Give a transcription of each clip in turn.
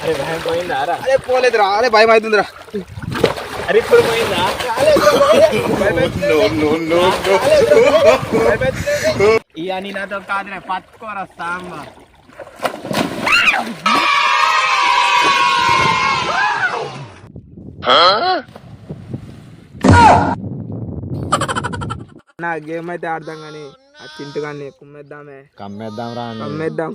అదే పోలేదురా, అదే భయం అవుతుందిరా. అరే ఇప్పుడు పోయిందా? ఇక నీ నాతో కాదులే, పట్టుకోరా సాంబ. నా గేమ్ అయితే ఆడదాం కానీ ఆ చింటు కానీ కుమ్మేద్దామే. కమ్మేద్దాం రా, కమ్మేద్దాం.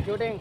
షూటింగ్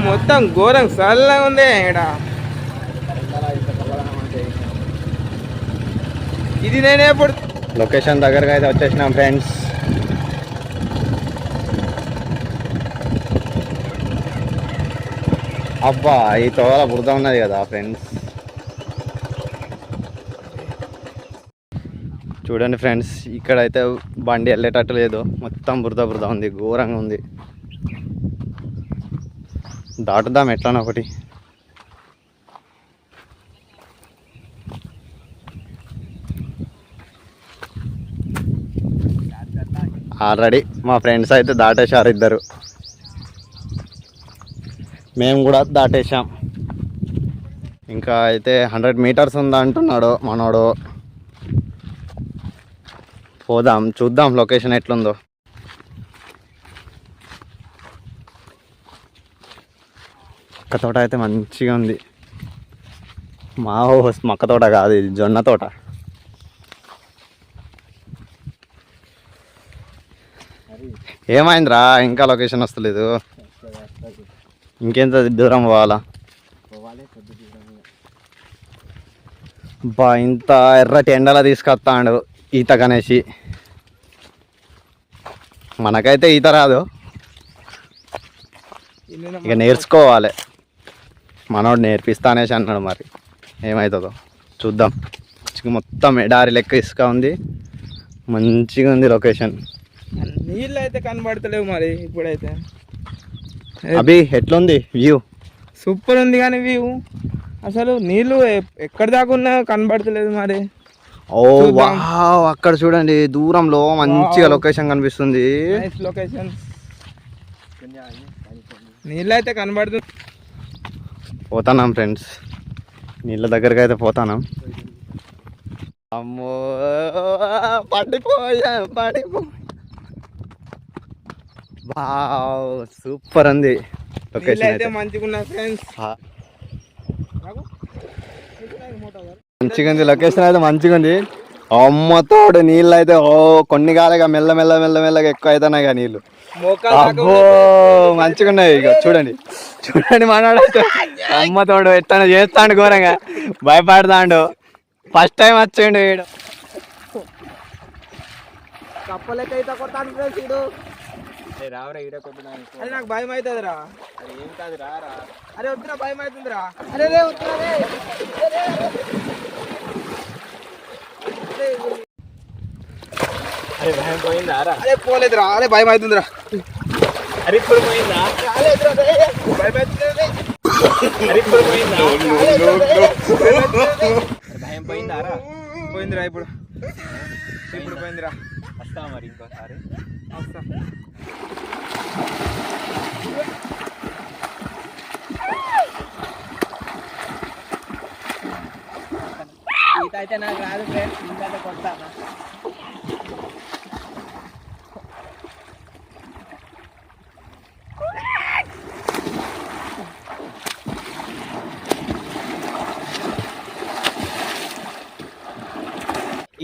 మొత్తం ఘోరం చల్లగా ఉంది ఇక్కడ. ఇది నేనే ఇప్పుడు లొకేషన్ దగ్గరగా అయితే వచ్చేసినాం ఫ్రెండ్స్. అబ్బా ఈ తోల బురద ఉన్నది కదా ఫ్రెండ్స్. చూడండి ఫ్రెండ్స్, ఇక్కడైతే బండి వెళ్ళేటట్టు లేదు, మొత్తం బురద బురద ఉంది, ఘోరంగా ఉంది. దాటుదాం ఎట్లానో ఒకటి. ఆల్రెడీ మా ఫ్రెండ్స్ అయితే దాటేశారు ఇద్దరు, మేము కూడా దాటేసాం. ఇంకా అయితే 100 మీటర్స్ ఉందా అంటున్నాడు మనోడు. పోదాం, చూద్దాం లొకేషన్ ఎట్లుందో. మక్క తోట అయితే మంచిగా ఉంది. మక్క తోట కాదు, ఇది జొన్న తోట. ఏమైందిరా ఇంకా లొకేషన్ వస్తలేదు? ఇంకెంత దూరం పోవాలా? బా ఇంత ఎర్రటి ఎండలా తీసుకొస్తాడు ఈత కనేసి. మనకైతే ఈత రాదు, ఇక నేర్చుకోవాలి. మనోడు నేర్పిస్తా అనేసి అన్నాడు, మరి ఏమవుతుందో చూద్దాం. మొత్తం ఎడారి లెక్క ఇసుక ఉంది, మంచిగా ఉంది లొకేషన్. నీళ్ళు అయితే కనబడతలేవు మరి ఇప్పుడైతే. అభి ఎట్లుంది వ్యూ? సూపర్ ఉంది కానీ వ్యూ అసలు నీళ్ళు ఎక్కడ దాకా ఉన్నా కనబడతలేదు మరి. ఓ వావ్, అక్కడ చూడండి దూరంలో మంచిగా లొకేషన్ కనిపిస్తుంది. లొకేషన్ నీళ్ళు అయితే కనబడుతుంది. పోతాం ఫ్రెండ్స్, నీళ్ళ దగ్గరికి అయితే పోతాం. అమ్మో పడిపోయా. వావ్ సూపర్ ఉంది లొకేషన్ అయితే. మంచిగా ఉన్నాయి ఫ్రెండ్స్, మంచిగా ఉంది లొకేషన్ అయితే, మంచిగా ఉంది. అమ్మతోడు నీళ్ళు అయితే ఓ కొన్ని కాలేగా మెల్లగా ఎక్కువ అవుతున్నాయి కదా నీళ్ళు. అబ్బో మంచిగా ఉన్నాయి. ఇక చూడండి మనోడు అమ్మతోడు ఎట్లా చేస్తాడు ఘోరంగా, భయపడతాడు. ఫస్ట్ టైం వచ్చిండు వీడు. కప్పలకైతే కొట్టాను ఫ్రెండ్స్ వీడు. అరే నాకు భయం అవుతుంది రా. ఏం కాదు రా. అరే వద్దురా, భయం అవుతుంది రా. అరే అరే భయం పోయిందా రా? అరే పోలేదురా, అరే భయం అవుతుందిరా. అరే ఇప్పుడు పోయిందా? భయం పోయిందా రా? పోయిందిరా ఇప్పుడు పోయిందిరా. వస్తా మరి ఇంకోసారి వస్తా. ఈత అయితే నాకు రాదు ఫ్రెండ్స్, ఈత అయితే కొడతాను.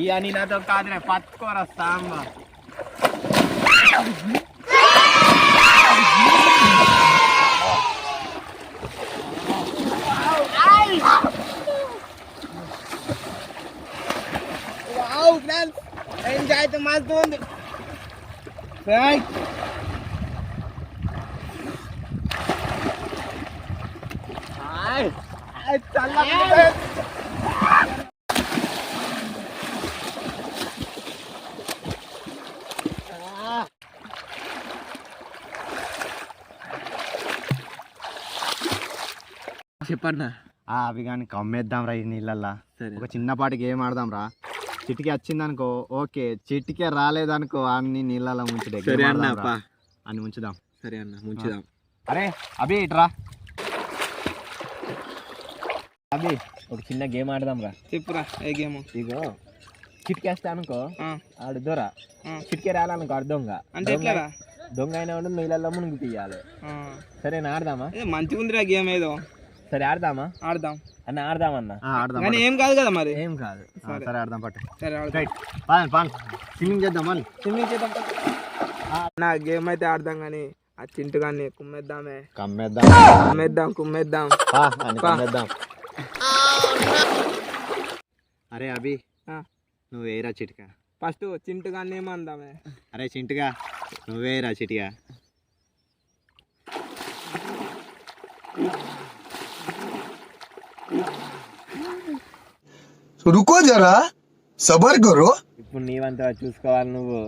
ఇక నీ నాతో కాదురా, పట్టుకోరస్తా అమ్మ. ఎంజాయ్ అయితే మస్తు ఉంది. చెప్పన్నా అవి కానీ కమ్మేద్దాం రా ఈ నీళ్ళల్లా. ఒక చిన్నపాటి గేమ్ ఆడదాం రా. చిటికి వచ్చిందనుకో ఓకే, చిటికే రాలేదనుకో అన్ని నీళ్ళలో ముంచుడే. సరే అన్న అని ముంచుదాం. సరే అన్న ముంచుదాం. అరే అభి ఇట్రా. అభి ఒక చిన్న గేమ్ ఆడదాం రా. చెప్పురా ఏ గేమ్? ఇగో చిటికేస్తా అనుకో ఆడు దొర, చిటికే రాలనుకో ఆడు దొంగ. అంటే ఎట్లా? దొంగ అయినా ఉండి నీళ్ళల్లో మునిగి తీయాలి. సరేనా ఆడదామా? మంచిగా ఉందిరా గేమ్ ఏదో. సరే ఆడదామా? ఆడదాం అన్న, ఆడదామన్నా. కానీ ఏం కాదు కదా మరి. ఏం కాదు. సరే ఆడదాం పట్టు. సరే స్విమ్మింగ్ చేద్దాం. మళ్ళీ స్విమ్మింగ్ చేద్దాం. నా గేమ్ అయితే ఆడదాం కానీ ఆ చింటు కానీ కుమ్మేద్దామే. కుమ్మేద్దాం. అరే అభి నువ్వేరా చిటికా. ఫస్ట్ చింటు కానీ ఏమందామే. అరే చింటుగా నువ్వేరా చిటిగా. रुको जरा सबर करो. ఇప్పుడు నీవంతా చూసుకోవాలి నువ్వు.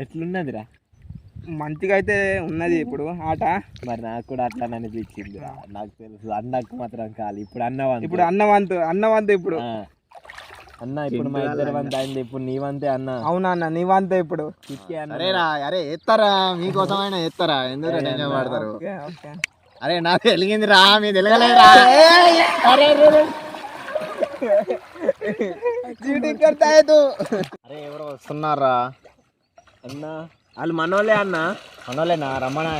ఎట్లున్నదిరా? మంచిగా అయితే ఉన్నది ఇప్పుడు ఆట. మరి నాకు కూడా అట్లా అనిపించింది. నాకు తెలుసు అన్నకు మాత్రం కాదు. ఇప్పుడు అన్నవంతు ఇప్పుడు అన్న ఇప్పుడు మా ఇద్దరి వంత అయింది. ఇప్పుడు నీ వంతే అన్న. అవునా అన్న, నీ వంతే ఇప్పుడు. అరే ఎత్తారా, మీకోసమైనా ఎత్తారా, ఎందుకు టెన్షన్ పడతారు? అరే నాకు వెలిగింది రా, మీ వెలగలేరా? అరే ఎవరో వస్తున్నారా అన్న? వాళ్ళు మనోళ్ళే అన్న. మనోళ్ళేనా? రమ్మనా.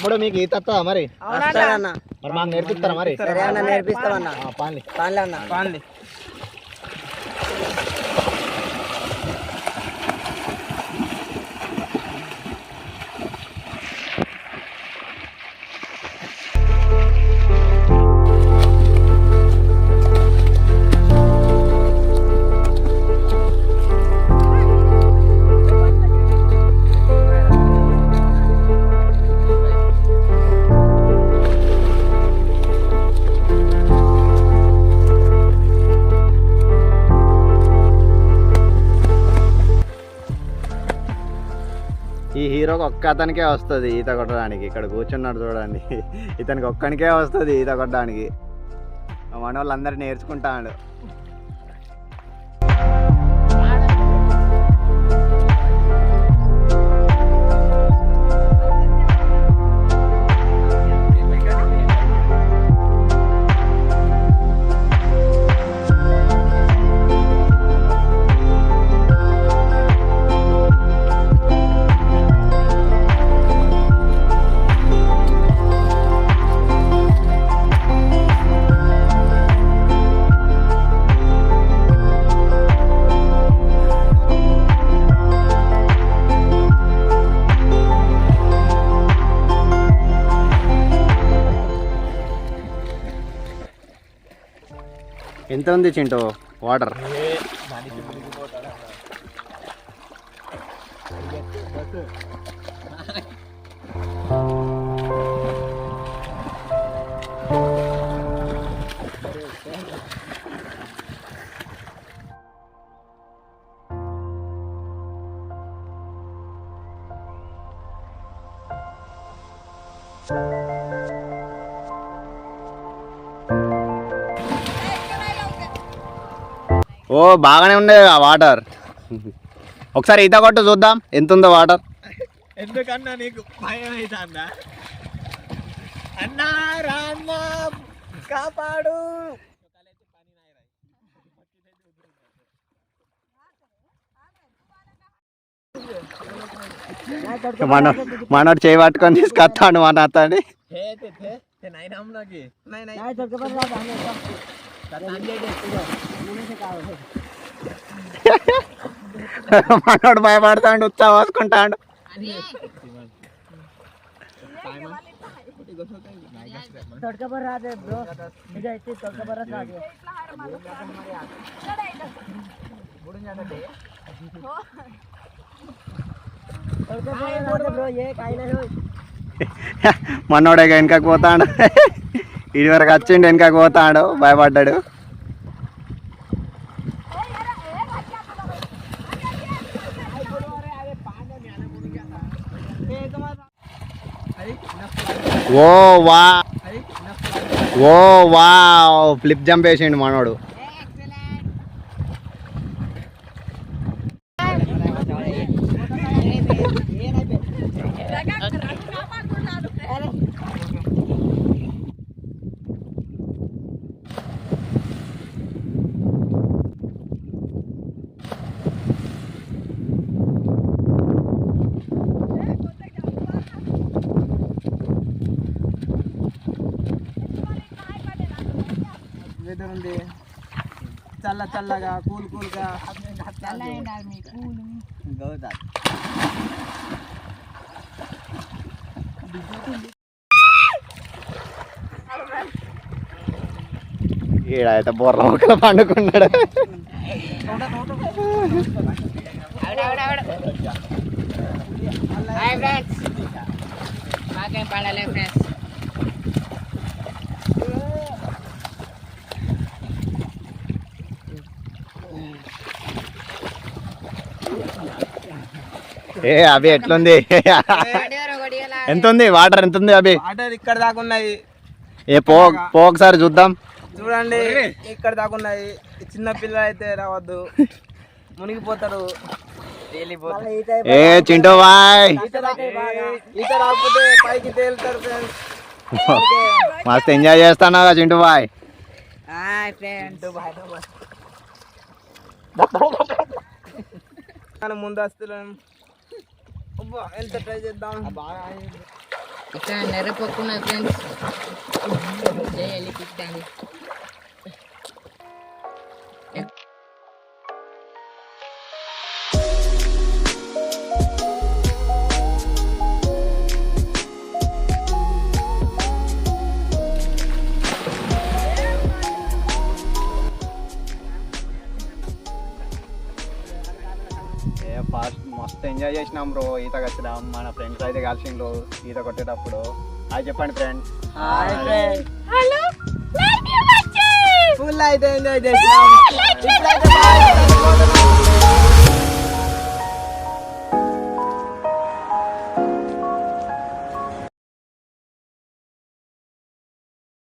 తమ్ముడు మీకు ఈత వస్తుందా మరి మరి మాకు నేర్పిస్తారా మరి నేర్పిస్తామన్నా పాన్లి పాన్లే ఈ హీరోకి ఒక్క అతనికే వస్తుంది ఈత కొట్టడానికి. ఇక్కడ కూర్చున్నాడు చూడండి, ఇతనికి ఒక్కనికే వస్తుంది ఈత కొట్టడానికి. మన వాళ్ళందరూ నేర్చుకుంటాడు. ఎంత ఉంది చింటూ వాటర్? ఓ బాగానే ఉండే ఆ వాటర్. ఒకసారి ఈత కొట్టు చూద్దాం ఎంత ఉందో వాటర్. ఎందుకన్నా నీకు భయం అవుతుందా? అన్నా రాన్నా కాపాడు. మనోడు చేయి పట్టుకొని తీసుకొస్తాడు మన అతని. మనోడు భయపడతాడు, ఉత్సాహ పోసుకుంటాడు. మనోడే వెనకకు పోతాడు, ఇది వరకు వచ్చిండు వెనకకు పోతాడు, భయపడ్డాడు. ఓ వా ఓ వా ఫ్లిప్ జంప్ వేసిండు మనోడు. వెదర్ ఉంది చల్ల చల్లగా కూల్ కూల్గా. ఈడైతే బొర్ర మొక్కలు పండుకున్నాడు. ఏ అభి ఎట్లుంది? ఎంత ఉంది వాటర్? ఎంత ఉంది అభి? వాటర్ ఇక్కడ దాకా ఉన్నాయి. ఏ పో ఒకసారి చూద్దాం. చూడండి ఇక్కడ దాకా ఉన్నాయి. చిన్న పిల్లలు అయితే రావద్దు, మునిగిపోతారు. ఏ చింటూ బాయ్, ఈత రాకపోతే పైకి తేలుతారు ఫ్రెండ్స్. మస్తు ఎంజాయ్ చేస్తానా చింటూ బాయ్. ముందు వస్తున్నాం, ఎంత ట్రై చేద్దాం. ఇక్కడ నెరపక్కున్న ఫ్రెండ్స్ చేయాలి తిట్టాలి. ఫాస్ట్ మస్తు ఎంజాయ్ చేసినాం బ్రో. ఈత కట్టడం మన ఫ్రెండ్స్ అయితే కలిసిండ్రు ఈత కొట్టేటప్పుడు. అది చెప్పండి ఫ్రెండ్స్. ఫుల్ అయితే ఎంజాయ్ చేసినాం.